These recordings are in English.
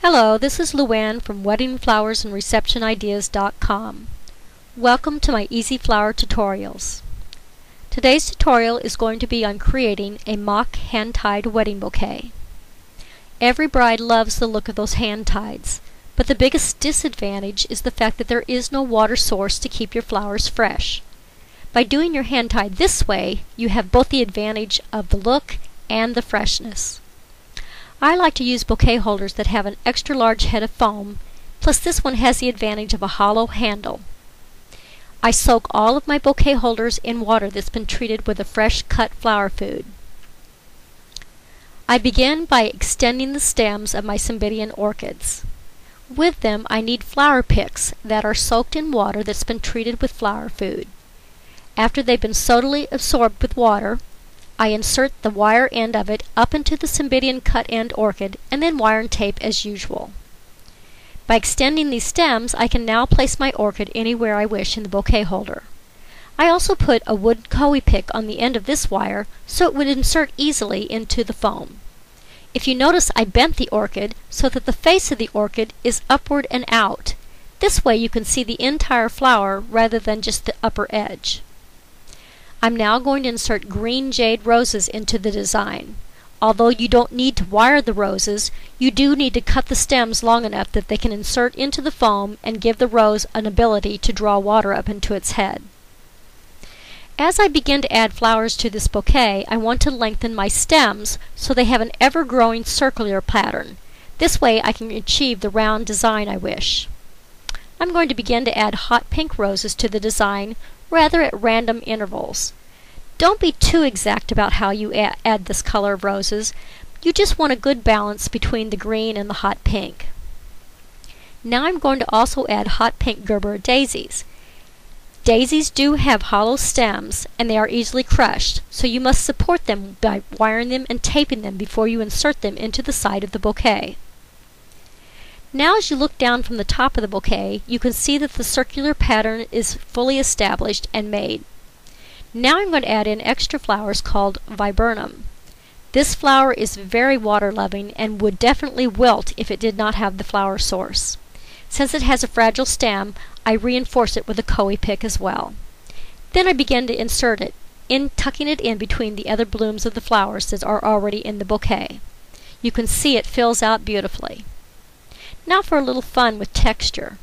Hello, this is Luann from weddingflowersandreceptionideas.com. Welcome to my Easy Flower tutorials. Today's tutorial is going to be on creating a mock hand-tied wedding bouquet. Every bride loves the look of those hand ties, but the biggest disadvantage is the fact that there is no water source to keep your flowers fresh. By doing your hand tie this way, you have both the advantage of the look and the freshness. I like to use bouquet holders that have an extra large head of foam, plus this one has the advantage of a hollow handle. I soak all of my bouquet holders in water that's been treated with a fresh cut flower food. I begin by extending the stems of my Cymbidium orchids. With them I need flower picks that are soaked in water that's been treated with flower food. After they've been solely absorbed with water, I insert the wire end of it up into the Cymbidium cut end orchid and then wire and tape as usual. By extending these stems, I can now place my orchid anywhere I wish in the bouquet holder. I also put a wood Cowie pick on the end of this wire so it would insert easily into the foam. If you notice, I bent the orchid so that the face of the orchid is upward and out. This way you can see the entire flower rather than just the upper edge. I'm now going to insert green jade roses into the design. Although you don't need to wire the roses, you do need to cut the stems long enough that they can insert into the foam and give the rose an ability to draw water up into its head. As I begin to add flowers to this bouquet, I want to lengthen my stems so they have an ever-growing circular pattern. This way I can achieve the round design I wish. I'm going to begin to add hot pink roses to the design, rather at random intervals. Don't be too exact about how you add this color of roses. You just want a good balance between the green and the hot pink. Now I'm going to also add hot pink Gerber daisies. Daisies do have hollow stems and they are easily crushed, so you must support them by wiring them and taping them before you insert them into the side of the bouquet. Now as you look down from the top of the bouquet, you can see that the circular pattern is fully established and made. Now I'm going to add in extra flowers called viburnum. This flower is very water loving and would definitely wilt if it did not have the flower source. Since it has a fragile stem, I reinforce it with a Cowie pick as well. Then I begin to insert it, tucking it in between the other blooms of the flowers that are already in the bouquet. You can see it fills out beautifully. Now for a little fun with texture.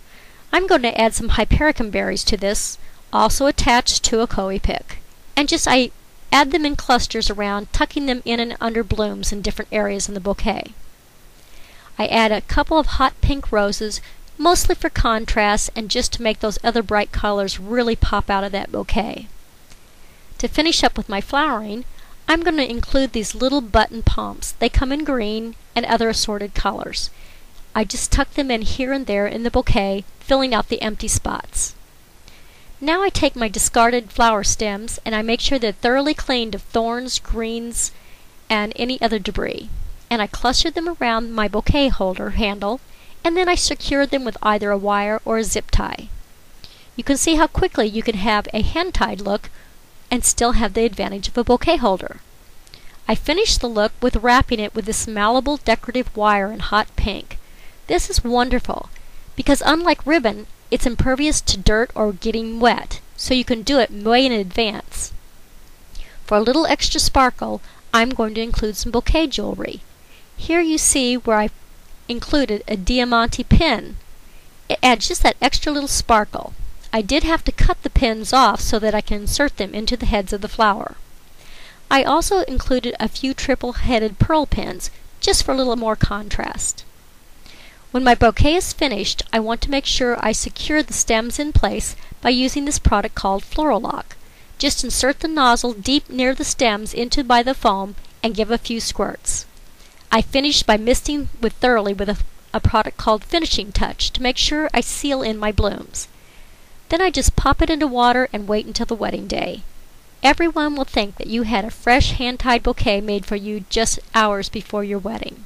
I'm going to add some hypericum berries to this, also attached to a Cowie pick. And I add them in clusters around, tucking them in and under blooms in different areas in the bouquet. I add a couple of hot pink roses, mostly for contrast and just to make those other bright colors really pop out of that bouquet. To finish up with my flowering, I'm going to include these little button pomps. They come in green and other assorted colors. I just tuck them in here and there in the bouquet, filling out the empty spots. Now I take my discarded flower stems and I make sure they're thoroughly cleaned of thorns, greens, and any other debris. And I cluster them around my bouquet holder handle, and then I secure them with either a wire or a zip tie. You can see how quickly you can have a hand-tied look and still have the advantage of a bouquet holder. I finish the look with wrapping it with this malleable decorative wire in hot pink. This is wonderful because unlike ribbon, it's impervious to dirt or getting wet, so you can do it way in advance. For a little extra sparkle, I'm going to include some bouquet jewelry. Here you see where I included a diamante pin. It adds just that extra little sparkle. I did have to cut the pins off so that I can insert them into the heads of the flower. I also included a few triple-headed pearl pins, just for a little more contrast. When my bouquet is finished, I want to make sure I secure the stems in place by using this product called Floral Lock. Just insert the nozzle deep near the stems by the foam and give a few squirts. I finish by misting thoroughly with a product called Finishing Touch to make sure I seal in my blooms. Then I just pop it into water and wait until the wedding day. Everyone will think that you had a fresh hand-tied bouquet made for you just hours before your wedding.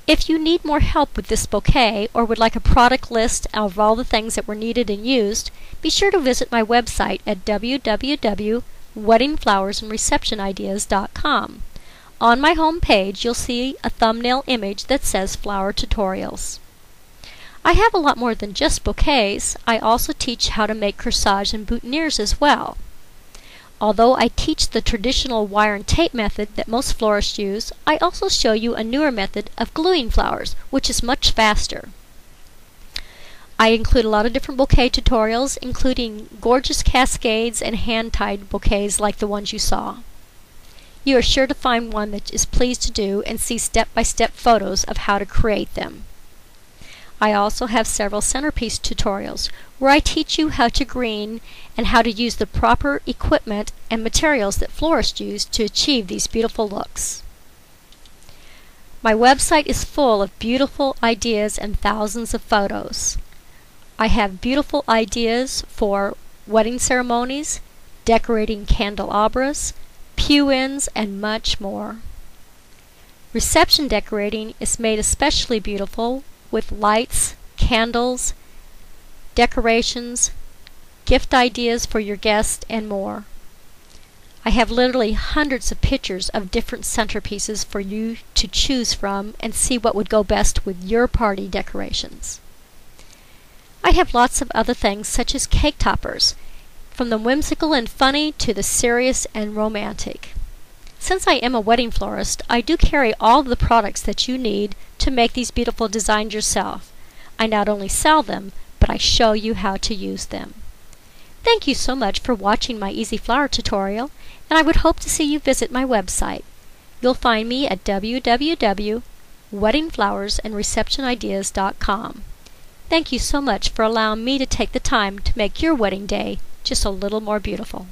If you need more help with this bouquet or would like a product list of all the things that were needed and used, be sure to visit my website at www.weddingflowersandreceptionideas.com. On my home page, you'll see a thumbnail image that says Flower Tutorials. I have a lot more than just bouquets. I also teach how to make corsage and boutonnieres as well. Although I teach the traditional wire and tape method that most florists use, I also show you a newer method of gluing flowers, which is much faster. I include a lot of different bouquet tutorials, including gorgeous cascades and hand-tied bouquets like the ones you saw. You are sure to find one that is pleased to do and see step-by-step photos of how to create them. I also have several centerpiece tutorials where I teach you how to green and how to use the proper equipment and materials that florists use to achieve these beautiful looks. My website is full of beautiful ideas and thousands of photos. I have beautiful ideas for wedding ceremonies, decorating candelabras, pew-ins, and much more. Reception decorating is made especially beautiful with lights, candles, decorations, gift ideas for your guests, and more. I have literally hundreds of pictures of different centerpieces for you to choose from and see what would go best with your party decorations. I have lots of other things such as cake toppers, from the whimsical and funny to the serious and romantic. Since I am a wedding florist, I do carry all of the products that you need to make these beautiful designs yourself. I not only sell them, but I show you how to use them. Thank you so much for watching my Easy Flower tutorial, and I would hope to see you visit my website. You'll find me at www.weddingflowersandreceptionideas.com. Thank you so much for allowing me to take the time to make your wedding day just a little more beautiful.